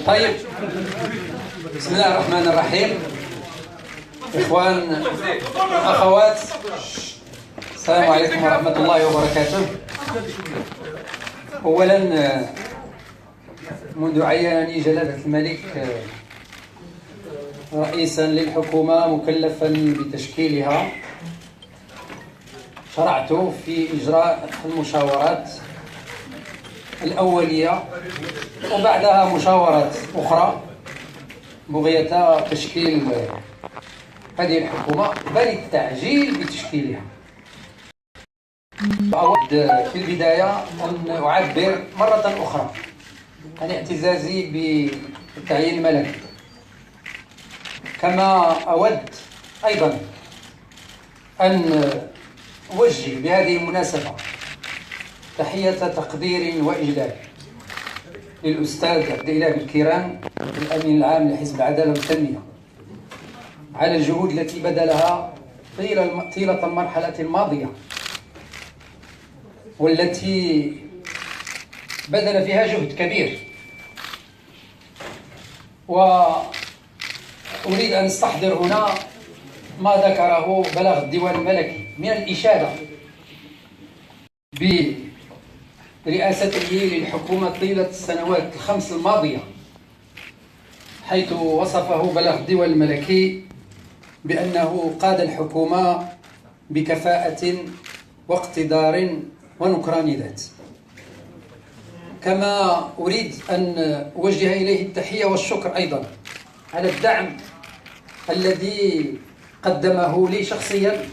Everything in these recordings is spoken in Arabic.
طيب، بسم الله الرحمن الرحيم. إخوان أخوات، السلام عليكم ورحمة الله وبركاته. أولا، منذ عينني جلالة الملك رئيسا للحكومة مكلفا بتشكيلها، شرعت في إجراء المشاورات الأولية وبعدها مشاورات أخرى بغية تشكيل هذه الحكومة، بل التعجيل بتشكيلها. أود في البداية أن أعبر مرة أخرى عن اعتزازي بالتعيين الملكي، كما أود أيضا أن أوجه بهذه المناسبة تحية تقدير وإجلال للأستاذ عبد الإله بالكيران، الأمين العام لحزب العدالة والتنمية، على الجهود التي بذلها طيلة المرحلة الماضية، والتي بذل فيها جهد كبير. وأريد أن أستحضر هنا ما ذكره بلغ الديوان الملكي من الإشادة برئاسته للحكومة طيلة السنوات الخمس الماضية، حيث وصفه بلغ الديوان الملكي بأنه قاد الحكومة بكفاءة واقتدار ونكران ذات. كما أريد أن أوجه إليه التحية والشكر أيضا على الدعم الذي قدمه لي شخصيا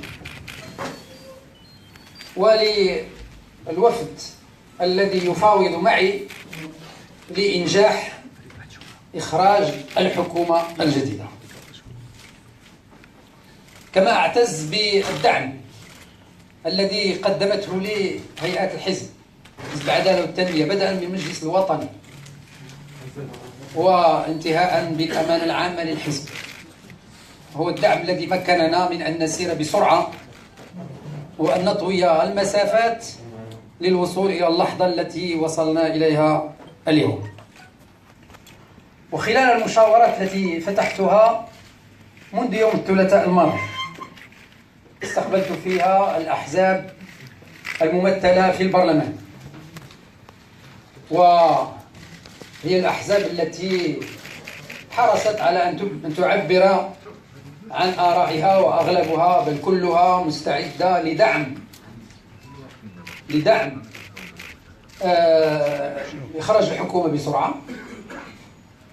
وللوفد الذي يفاوض معي لإنجاح إخراج الحكومة الجديدة. كما أعتز بالدعم الذي قدمته لي هيئات الحزب، حزب العدالة والتنمية، بدءا من المجلس الوطني وانتهاء بالأمانة العامة للحزب. هو الدعم الذي مكننا من أن نسير بسرعة وأن نطوي المسافات للوصول إلى اللحظة التي وصلنا إليها اليوم. وخلال المشاورات التي فتحتها منذ يوم الثلاثاء الماضي، استقبلت فيها الأحزاب الممثلة في البرلمان، وهي الأحزاب التي حرصت على أن تعبر عن آرائها، وأغلبها بل كلها مستعدة لدعم إخراج الحكومة بسرعة،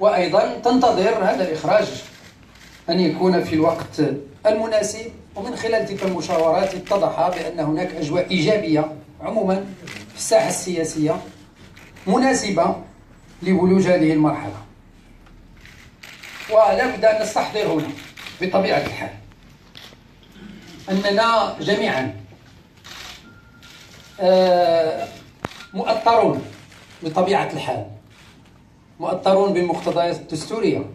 وأيضا تنتظر هذا الإخراج أن يكون في الوقت المناسب. ومن خلال تلك المشاورات اتضح بأن هناك أجواء إيجابية عموما في الساحة السياسية مناسبة لولوج هذه المرحلة. ولا بد أن نستحضر هنا بطبيعة الحال أننا جميعا مؤطرون بطبيعة الحال، مؤطرون بالمقتضيات الدستورية،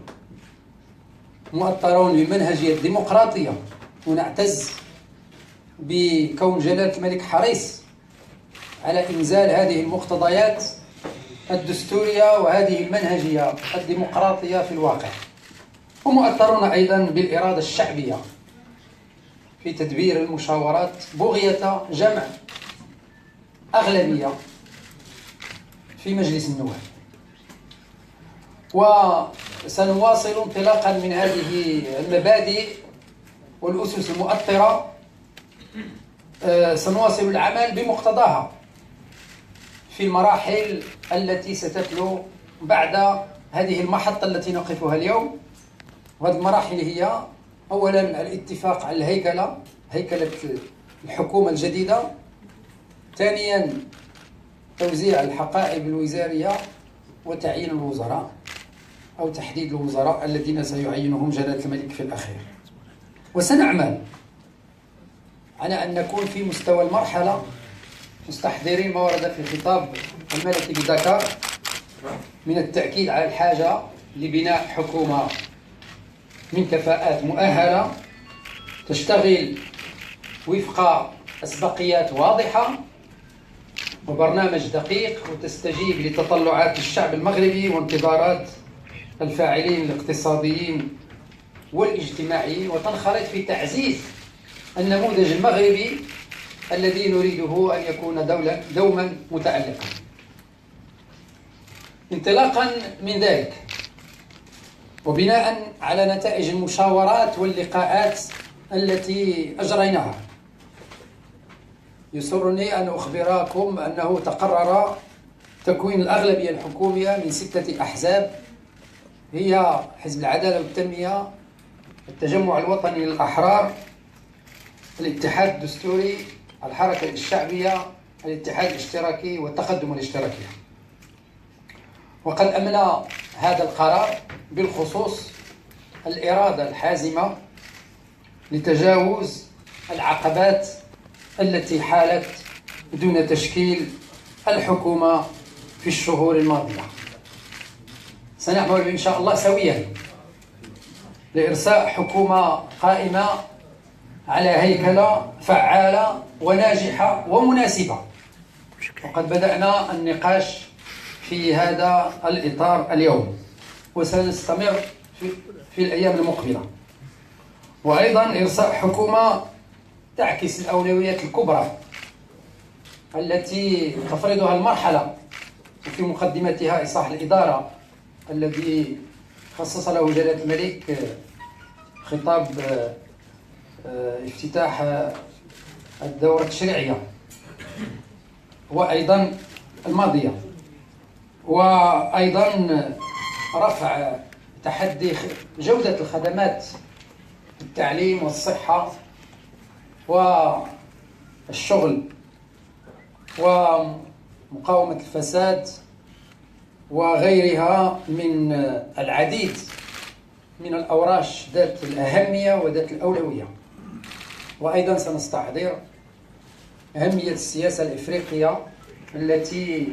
مؤطرون بالمنهجية الديمقراطية، ونعتز بكون جلالة الملك حريص على إنزال هذه المقتضيات الدستورية وهذه المنهجية الديمقراطية في الواقع. ومؤثرون أيضا بالإرادة الشعبية في تدبير المشاورات بغية جمع أغلبية في مجلس النواب. وسنواصل انطلاقا من هذه المبادئ والأسس المؤطرة، سنواصل العمل بمقتضاها في المراحل التي ستتلو بعد هذه المحطة التي نقفها اليوم. وهذه المراحل هي أولا الاتفاق على هيكلة الحكومة الجديدة، ثانيا توزيع الحقائب الوزارية وتعيين الوزراء أو تحديد الوزراء الذين سيعينهم جلالة الملك في الأخير. وسنعمل على أن نكون في مستوى المرحلة مستحضرين ما ورد في خطاب الملكي بدكار من التأكيد على الحاجة لبناء حكومة من كفاءات مؤهلة تشتغل وفق أسبقيات واضحة وبرنامج دقيق، وتستجيب لتطلعات الشعب المغربي وانتظارات الفاعلين الاقتصاديين والاجتماعيين، وتنخرط في تعزيز النموذج المغربي الذي نريده أن يكون دوما متألقا. انطلاقا من ذلك، وبناء على نتائج المشاورات واللقاءات التي أجريناها، يسرني أن أخبركم أنه تقرر تكوين الأغلبية الحكومية من 6 أحزاب، هي حزب العدالة والتنمية، التجمع الوطني للأحرار، الاتحاد الدستوري، الحركة الشعبية، الاتحاد الاشتراكي والتقدم الاشتراكي. وقد أمن هذا القرار بالخصوص الإرادة الحازمة لتجاوز العقبات التي حالت دون تشكيل الحكومة في الشهور الماضية. سنعمل إن شاء الله سويا لإرساء حكومة قائمة على هيكلة فعالة وناجحة ومناسبة، وقد بدأنا النقاش في هذا الإطار اليوم، وسنستمر في الأيام المقبلة. وأيضا إرساء حكومة تعكس الأولويات الكبرى التي تفرضها المرحلة، وفي مقدمتها إصلاح الإدارة الذي خصص له جلالة الملك خطاب افتتاح الدورة التشريعية وأيضا الماضية، وأيضا رفع تحدي جودة الخدمات التعليم والصحة والشغل ومقاومة الفساد وغيرها من العديد من الأوراش ذات الأهمية وذات الأولوية. وأيضا سنستحضر أهمية السياسة الإفريقية التي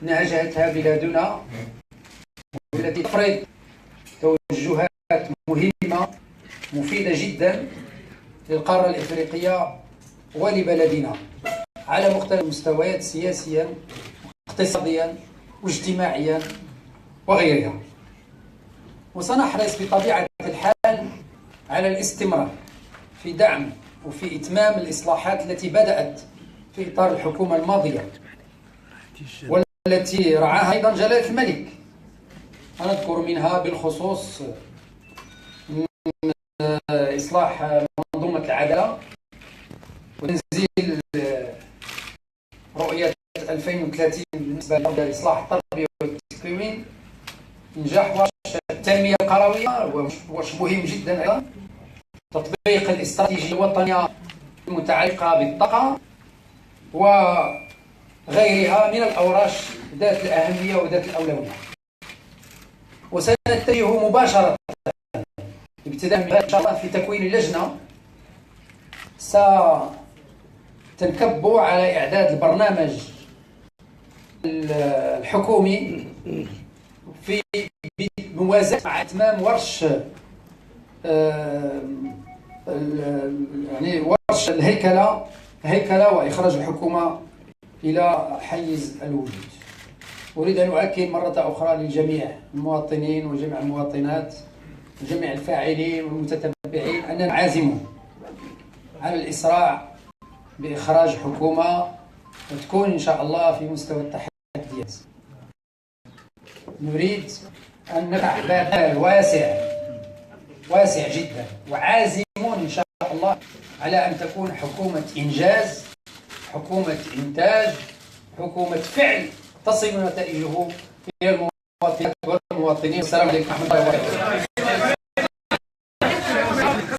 نهجتها بلادنا، والتي تفرض توجهات مهمة مفيدة جدا للقارة الإفريقية ولبلدنا على مختلف المستويات، سياسيا اقتصاديا واجتماعيا وغيرها. وسنحرص بطبيعة الحال على الاستمرار في دعم وفي إتمام الإصلاحات التي بدأت في إطار الحكومة الماضية والتي رعاها أيضا جلالة الملك. أذكر منها بالخصوص إصلاح منظومة العدالة وتنزيل رؤية 2030 بالنسبة لإصلاح التربية والتكوين، إنجاح التنمية القروية وش مهم جدا أيضا، تطبيق الاستراتيجية الوطنية المتعلقة بالطاقة وغيرها من الأوراش ذات الأهمية وذات الأولوية. وسنتجه مباشرة ابتداء إن شاء الله في تكوين لجنة ستنكب على إعداد البرنامج الحكومي في موازنة مع إتمام ورش يعني ورش الهيكلة وإخراج الحكومة إلى حيز الوجود. أريد أن أؤكد مرة أخرى لجميع المواطنين وجميع المواطنات وجميع الفاعلين والمتتبعين أننا عازمون على الإسراع بإخراج حكومة وتكون إن شاء الله في مستوى التحديات. نريد أن نفتح باب واسع جدا، وعازمون إن شاء الله على أن تكون حكومة إنجاز، حكومة إنتاج، حكومة فعل تصل نتائجه إلى المواطنات والمواطنين. السلام عليكم ورحمة الله وبركاته.